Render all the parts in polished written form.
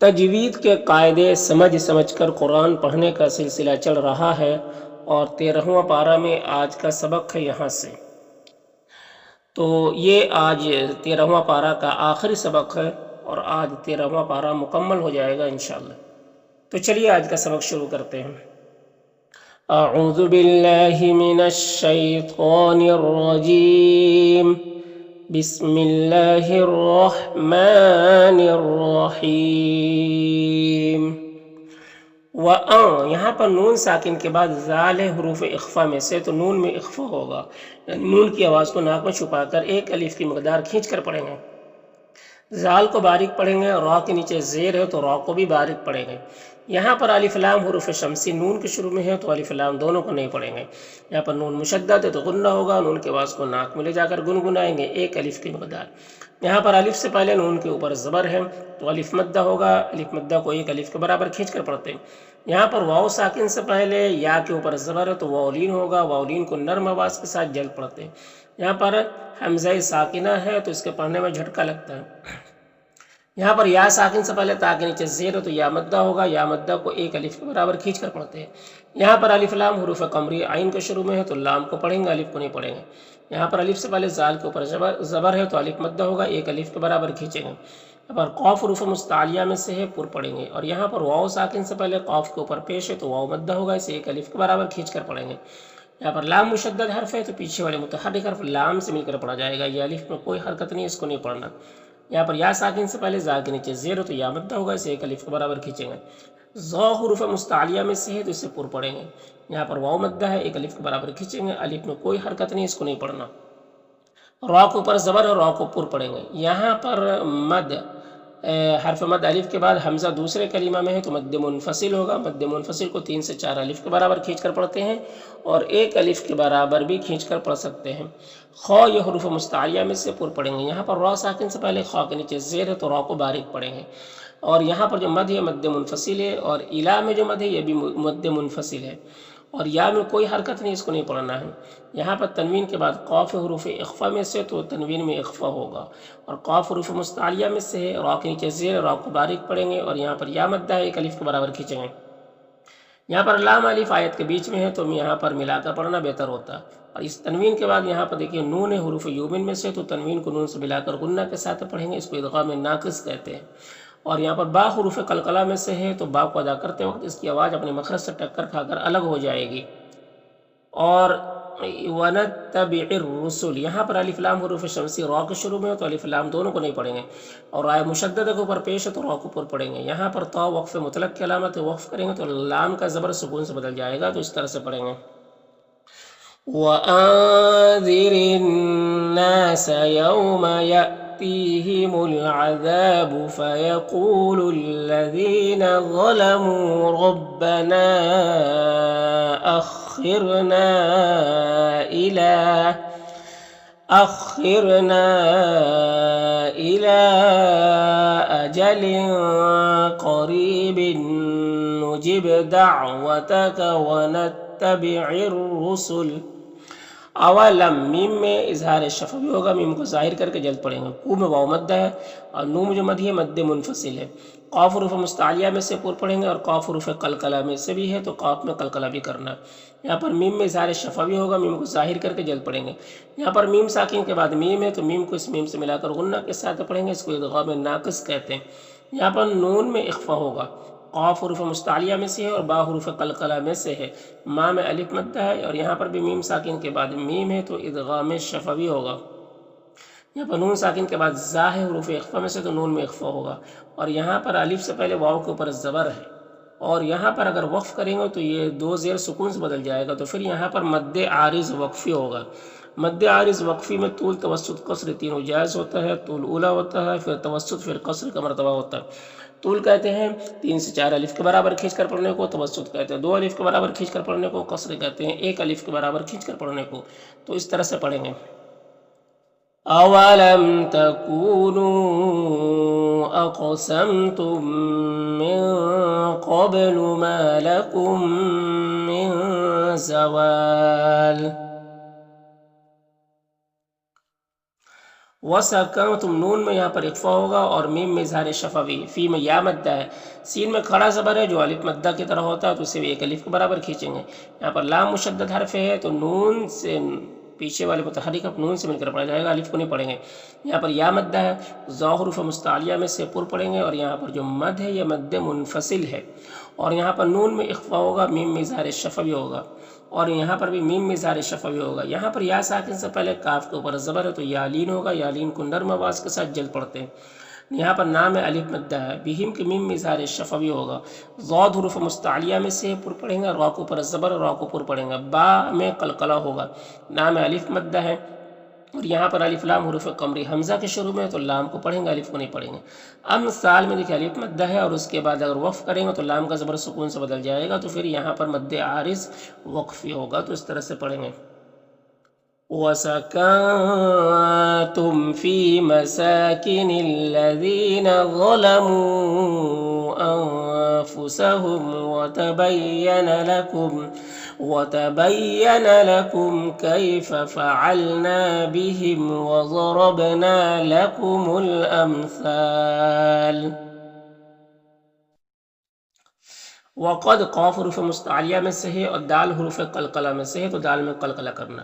تجوید کے قاعدے سمجھ سمجھ کر قرآن پڑھنے کا سلسلہ چل رہا ہے اور 13واں پارہ میں آج کا سبق ہے یہاں سے۔ تو یہ آج 13واں پارہ کا آخری سبق ہے اور آج 13واں پارہ مکمل ہو جائے گا انشاءاللہ۔ تو چلیے آج کا سبق شروع کرتے ہیں۔ اعوذ باللہ من الشیطان الرجیم، بسم اللہ الرحمن الرحیم۔ وَأَن، یہاں پر نون ساکن کے بعد ذال حروف اخفا میں سے، تو نون میں اخفا ہوگا، یعنی نون کی آواز کو ناک میں چھپا کر ایک الف کی مقدار کھینچ کر پڑھیں گے۔ ذال کو باریک پڑھیں گے، را کے نیچے زیر ہے تو را کو بھی باریک پڑھیں گے۔ یہاں پر الف لام حروف شمسی نون کے شروع میں ہے تو الف لام دونوں کو نہیں پڑھیں گے۔ یہاں پر نون مشدد ہے تو غنہ ہوگا، نون کے آواز کو ناک میں لے جا کر گنگنائیں گے ایک الف کی مقدار۔ یہاں پر الف سے پہلے نون کے اوپر زبر ہے تو الف مدہ ہوگا، الف مدہ کو ایک الف کے برابر کھینچ کر پڑھتے ہیں۔ یہاں پر واو ساکن سے پہلے یا کے اوپر زبر ہے تو واولین ہوگا، واولین کو نرم آواز کے ساتھ جلد پڑھتے ہیں۔ یہاں پر حمزہ ساکنہ ہے تو اس کے پڑھنے میں جھٹکا لگتا ہے۔ یہاں پر یا ساکن سے پہلے تا کے نیچے زیر ہے تو یا مدہ ہوگا، یا مدہ کو ایک الف کے برابر کھینچ کر پڑھتے ہیں۔ یہاں پر الف لام حروف قمری عین کے شروع میں ہے تو لام کو پڑھیں گے، الف کو نہیں پڑھیں گے۔ یہاں پر الف سے پہلے زال کے اوپر زبر ہے تو الف مدہ ہوگا، ایک الف کے برابر کھینچیں گے۔ یہاں پر قاف حروف مستعلیہ میں سے ہے، پر پڑھیں گے، اور یہاں پر واو ساکن سے پہلے قاف کے اوپر پیش ہے تو واو مدہ ہوگا، اسے ایک الف کے برابر کھینچ کر پڑھیں گے۔ یہاں پر لام مشدد حرف ہے تو پیچھے والے متحرک حرف لام سے مل کر پڑھا جائے گا، یہ الف میں کوئی حرکت نہیں، اس کو نہیں پڑھنا۔ یہاں پر یا ساکن سے پہلے زا کے نیچے زیر تو یا مدہ ہوگا، اسے ایک الف کے برابر کھینچیں گے۔ ظا حروف مستعلیہ میں سے ہے تو اسے پر پڑھیں گے۔ یہاں پر واو مدہ ہے، ایک الف کے برابر کھینچیں گے، الف میں کوئی حرکت نہیں، اس کو نہیں پڑھنا۔ را کے اوپر زبر اور را کو پر پڑھیں گے۔ یہاں پر مد، حرف مد الف کے بعد حمزہ دوسرے کلمہ میں ہے تو مد منفصل ہوگا، مد منفصل کو 3 سے 4 الف کے برابر کھینچ کر پڑھتے ہیں اور ایک الف کے برابر بھی کھینچ کر پڑھ سکتے ہیں۔ خا یہ حروف مستعلیہ میں سے پر پڑھیں گے۔ یہاں پر را ساکن سے پہلے خا کے نیچے زیر ہے تو را کو باریک پڑھیں گے، اور یہاں پر جو مد ہے مد منفصل ہے، اور الا میں جو مد ہے یہ بھی مد منفصل ہے، اور یا میں کوئی حرکت نہیں، اس کو نہیں پڑھنا ہے۔ یہاں پر تنوین کے بعد قاف حروف اخفا میں سے تو تنوین میں اخفا ہوگا، اور قاف حروف مستعلیہ میں سے ہے، را کے نیچے زیر، را کو باریک پڑھیں گے، اور یہاں پر یا مدہ ہے، ایک الف کے برابر کھینچیں گے۔ یہاں پر لام الف آیت کے بیچ میں ہے تو یہاں پر ملا کر پڑھنا بہتر ہوتا ہے۔ اور اس تنوین کے بعد یہاں پر دیکھیے نون حروف یومن میں سے تو تنوین کو نون سے ملا کر غنہ کے ساتھ پڑھیں گے، اس کو ادغام ناقص کہتے ہیں۔ اور یہاں پر با حروف قلقلہ میں سے ہے تو با کو ادا کرتے وقت اس کی آواز اپنے مخرج سے ٹکر کھا کر الگ ہو جائے گی۔ اور وَنَتَّبِعِ الرُّسُلِ، یہاں پر الف لام حروف شمسی را کے شروع میں ہے تو الف لام دونوں کو نہیں پڑھیں گے، اور رائے مشددہ کے اوپر پیش ہے تو را کو پر پڑھیں گے۔ یہاں پر تا وقف مطلق کی علامت ہے، وقف کریں گے تو لام کا زبر سکون سے بدل جائے گا، تو اس طرح سے پڑھیں گے۔ وَأَنذِرِ النَّاسَ يَوْمَ يَأْتِيهِمُ الْعَذَابُ فَيَقُولُ الَّذِينَ ظَلَمُوا رَبَّنَا أَخِّرْنَا إِلَى أَجَلٍ قَرِيبٍ نُجِبْ دَعْوَتَكَ وَنَتَّبِعِ الرُّسُلَ۔ اولم میم میں اظہار شفوی ہوگا، میم کو ظاہر کر کے جلد پڑھیں گے۔ کو میں واو مدہ ہے، اور نو میں جو مد ہے مد منفصل ہے۔ قاف حروف مستعلیہ میں سے پر پڑھیں گے، اور قاف حروف قلقلہ میں سے بھی ہے تو قاف میں قلقلہ بھی کرنا ہے۔ یہاں پر میم میں اظہار شفوی ہوگا، میم کو ظاہر کر کے جلد پڑھیں گے۔ یہاں پر میم ساکن کے بعد میم ہے تو میم کو اس میم سے ملا کر غنہ کے ساتھ پڑھیں گے، اس کو ادغام ناقص کہتے ہیں۔ یہاں پر نون میں اخفا ہوگا، قاف حروف مستعلیہ میں سے ہے اور با حروف قلقلہ میں سے ہے۔ ما میں الف مدہ ہے، اور یہاں پر بھی میم ساکن کے بعد میم ہے تو ادغام شفوی ہوگا۔ یہاں پر نون ساکن کے بعد زا ہے حروف اخفا میں سے تو نون میں اخفا ہوگا، اور یہاں پر الف سے پہلے واو کے اوپر زبر ہے، اور یہاں پر اگر وقف کریں گے تو یہ دو زیر سکون سے بدل جائے گا، تو پھر یہاں پر مد عارض وقفی ہوگا۔ مد عارض وقفی میں طول توسط قصر تینوں جائز ہوتا ہے، طول اولا ہوتا ہے، پھر توسط، پھر قصر کا مرتبہ ہوتا ہے۔ طول کہتے ہیں 3 سے 4 الف کے برابر کھینچ کر پڑھنے کو، توسط کہتے ہیں 2 الف کے برابر کھینچ کر پڑھنے کو، قصر کہتے ہیں 1 الف کے برابر کھینچ کر پڑھنے کو۔ تو اس طرح سے پڑھیں گے۔ اولم تکونوا اقسمتم من قبل ما لکم من زوال وسکنتم نون میں یہاں پر اخفا ہوگا اور میم میں اظہار شفوی، فی میں یا مدہ ہے، سین میں کھڑا زبر ہے جو الف مدہ کی طرح ہوتا ہے تو اسے بھی ایک الف کے برابر کھینچیں گے۔ یہاں پر لام مشدد حرف ہے تو نون سے پیچھے والے متحرک نون سے مل کر پڑھا جائے گا، الف کو نہیں پڑھیں گے۔ یہاں پر یا مدہ ہے، ذا حروف مستعلیہ میں سے پر پڑھیں گے، اور یہاں پر جو مد ہے یہ مد منفصل ہے، اور یہاں پر نون میں اخفا ہوگا، میم میں اظہار شفوی ہوگا، اور یہاں پر بھی میم میں اظہار شفوی ہوگا۔ یہاں پر یا ساکن سے پہلے کاف کے اوپر زبر ہے تو یالین ہوگا، یالین کو نرم آواز کے ساتھ جلد پڑھتے ہیں۔ یہاں پر نام الف مدہ ہے، بہم کے میم میں اظہار شفوی ہوگا، ضاد حروف مستعلیہ میں سے پر پڑھیں گے، را کو پر زبر، را کو پر پڑھیں گے، با میں قلقلہ ہوگا، نام الف مدہ ہے، اور یہاں پر الف لام حروف قمری حمزہ کے شروع میں تو لام کو پڑھیں گے، الف کو نہیں پڑھیں گے۔ امثال میں دیکھیں الف مدہ ہے اور اس کے بعد اگر وقف کریں گے تو لام کا زبر سکون سے بدل جائے گا، تو پھر یہاں پر مد عارض وقفی ہوگا، تو اس طرح سے پڑھیں گے۔ وَسَكَنْتُمْ فِي مَسَاكِنِ الَّذِينَ ظَلَمُوا أَنفُسَهُمْ وَتَبَيَّنَ لَكُمْ كَيْفَ فَعَلْنَا بِهِمْ وَضَرَبْنَا لَكُمُ الْأَمْثَالَ۔ وقد قاف حروف مستعلیہ میں سے ہے اور دال حروف قلقلہ میں سے ہے تو دال میں قلقلہ کرنا،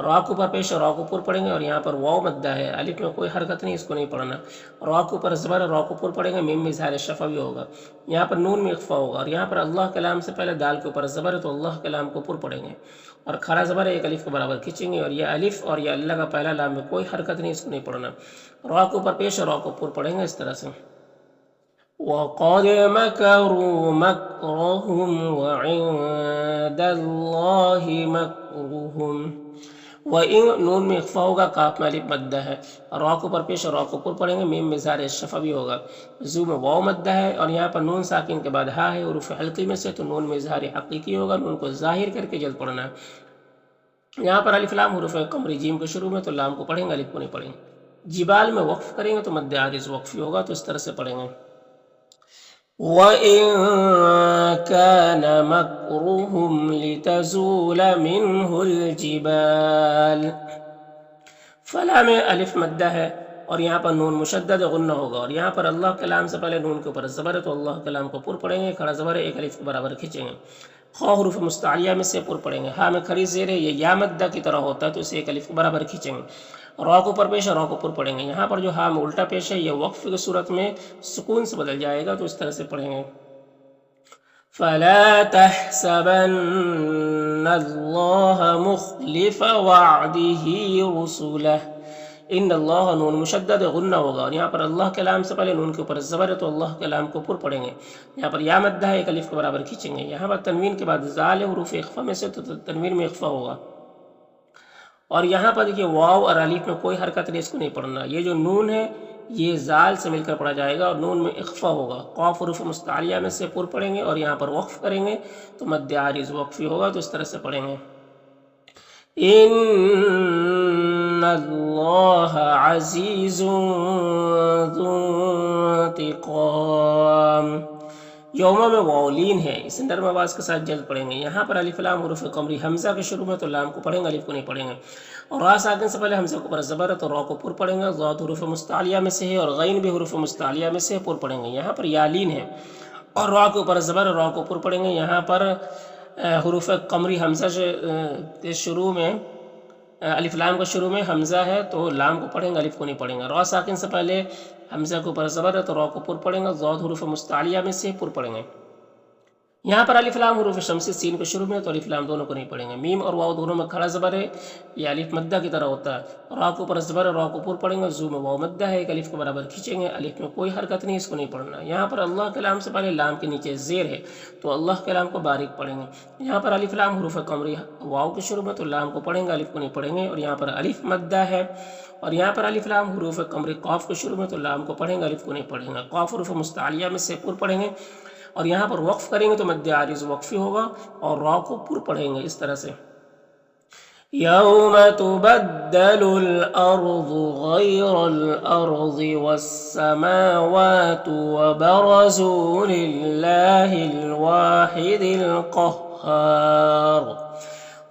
را کو پر پیش را کو پر پڑھیں گے، اور یہاں پر واو مدہ ہے، الف میں کوئی حرکت نہیں، اس کو نہیں پڑھنا، را کو پر زبر، را کو پر پڑھیں گے، میم میں اظہار شفوی ہوگا، یہاں پر نون میں اخفا ہوگا، اور یہاں پر اللہ کے لام سے پہلے دال کے اوپر زبر ہے تو اللہ کے لام کو پر پڑھیں گے، اور کھڑا زبر ایک الف کے برابر کھینچیں گے، اور یہ الف اور یہ اللہ کا پہلا لام میں کوئی حرکت نہیں، اس کو نہیں پڑھنا، را کو پر پیش را کو پر پڑھیں گے اس طرح سے۔ وَقَدْ مَكَرُوا مَكْرَهُمْ وَعِندَ اللَّهِ مَكْرُهُمْ، وَإِن نون میں اخفا ہوگا، کاف میں الف مدہ ہے، را کو پر پیش را کو پر پڑھیں گے، میم میں اظہار شفوی ہوگا، زو میں واو مدہ ہے، اور یہاں پر نون ساکن کے بعد ہا ہے حروف حلقی میں سے تو نون میں اظہار حقیقی ہوگا، نون کو ظاہر کر کے جلد پڑھنا ہے۔ یہاں پر الف لام حروف قمری جیم کے شروع میں تو لام کو پڑھیں گے، الف کو نہیں پڑھیں گے۔ جبال میں وقف کریں گے تو مد عارض وقفی ہوگا، تو اس طرح سے پڑھیں گے۔ وَإِن كَانَ مَكْرُهُمْ لِتَزُولَ مِنْهُ الْجِبَالُ، فلا میں الف مدہ ہے اور یہاں پر نون مشدد غنہ ہوگا، اور یہاں پر اللہ کے لام سے پہلے نون کے اوپر زبر ہے تو اللہ کے لام کو پر پڑھیں گے، کھڑا زبر ہے ایک الف کے برابر کھینچیں گے، خا حروف مستعلیہ میں سے پر پڑھیں گے، ہاں میں کھڑی زیر ہے، یہ یا مدہ کی طرح ہوتا ہے تو اسے ایک الف کے برابر کھینچیں گے، را کو پر پیش ہے، را کو پر پڑھیں گے، یہاں پر جو ہاں میں الٹا پیش ہے یہ وقف کی صورت میں سکون سے بدل جائے گا، تو اس طرح سے پڑھیں گے۔ فَلَا تَحْسَبَنَّ اللَّهَ مُخْلِفَ وَعْدِهِ رُسُلَهُ، ان اللہ نون مشدد غنہ ہوگا، اور یہاں پر اللہ کے لام سے پہلے نون کے اوپر زبر ہے تو اللہ کے لام کو پر پڑھیں گے، یہاں پر یا مدہ ہے ایک الف کے برابر کھینچیں گے، یہاں پر تنوین کے بعد زال حروف اخفا میں سے تو تنوین میں اخفا ہوگا، اور یہاں پر دیکھیے واو اور الف میں کوئی حرکت نہیں، اس کو نہیں پڑھنا، یہ جو نون ہے یہ زال سے مل کر پڑھا جائے گا اور نون میں اخفا ہوگا، قاف حروف مستعلیہ میں سے پر پڑھیں گے اور یہاں پر وقف کریں گے تو مد عارض وقفی ہوگا، تو اس طرح سے پڑھیں گے۔ ان اللہ عزیز ذو انتقام، یوما میں واولین ہے، اسے نرم آواز کے ساتھ جلد پڑھیں گے، یہاں پر الف لام حروف قمری حمزہ کے شروع میں تو لام کو پڑھیں گے، الف کو نہیں پڑھیں گے، اور را ساکن سے پہلے حمزہ کو پر زبر ہے تو را کو پر پڑھیں گے، ضاد حروف مستعلیہ میں سے ہے اور غین بھی حروف مستعلیہ میں سے پر پڑھیں گے، یہاں پر یالین ہے اور را کو پر زبر را کو پر پڑھیں گے، یہاں پر حروف قمری حمزہ کے شروع میں الف لام کا شروع میں حمزہ ہے تو لام کو پڑھیں گے، الف کو نہیں پڑھیں گے، را ساکن سے پہلے حمزہ کو پر زبر ہے تو را کو پر پڑھیں گے، ضاد حروف مستعلیہ میں سے پر پڑھیں گے، یہاں پر الف لام حروف شمسی سین کے شروع میں تو الف لام دونوں کو نہیں پڑھیں گے، میم اور واو دونوں میں کھڑا زبر ہے، یہ الف مدہ کی طرح ہوتا ہے، را کو پر زبر ہے را کو پر پڑھیں گے، زو میں واو مدہ ہے ایک الف کے برابر کھینچیں گے، الف میں کوئی حرکت نہیں، اس کو نہیں پڑھنا، یہاں پر اللہ کے لام سے پہلے لام کے نیچے زیر ہے تو اللہ کے لام کو باریک پڑھیں گے، یہاں پر الف لام حروف قمری واو کے شروع میں تو لام کو پڑھیں گے، الف کو نہیں پڑھیں گے، اور یہاں پر الف مدہ ہے اور یہاں پر الف لام حروف قمری قاف کے شروع میں تو لام کو پڑھیں گے، الف کو نہیں پڑھیں گے، قاف حروف مستعلیہ میں سے پر پڑھیں گے، اور یہاں پر وقف کریں گے تو مد عارض وقفی ہوگا اور را کو پر پڑھیں گے اس طرح سے۔ یوم تبدل الارض غیر الارض والسماوات وبرزوا للہ الواحد القہار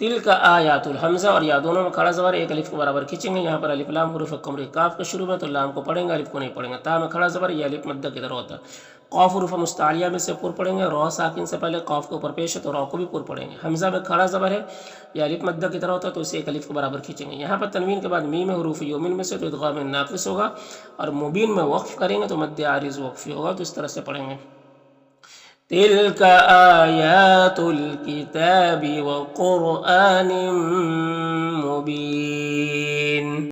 تل کا آیات الحمزہ اور یا دونوں میں کھڑا زبر ایک الف کو برابر کھینچیں گے. یہاں پر الف لام حروف قمری کاف کے شروع میں تو لام کو پڑھیں گے الف کو نہیں پڑھیں گے. تا میں کھڑا زبر یہ الف مدہ کی طرح ہوتا ہے. قاف حروف مستعلیہ میں سے پر پڑھیں گے. را ساکن سے پہلے قاف کے اوپر پیش ہے تو را کو بھی پر پڑھیں گے. حمزہ میں کھڑا زبر ہے یہ الف مدہ کی طرح ہوتا ہے تو اسے ایک الف کو برابر کھینچیں گے. یہاں پر تنوین کے بعد میم حروف یومن میں سے تو ادغام ناقص ہوگا اور مبین میں وقف کریں گے تو مد عارض وقفی ہوگا. تو اس طرح سے پڑھیں گے. تلك آيات الكتاب وقرآن مبين.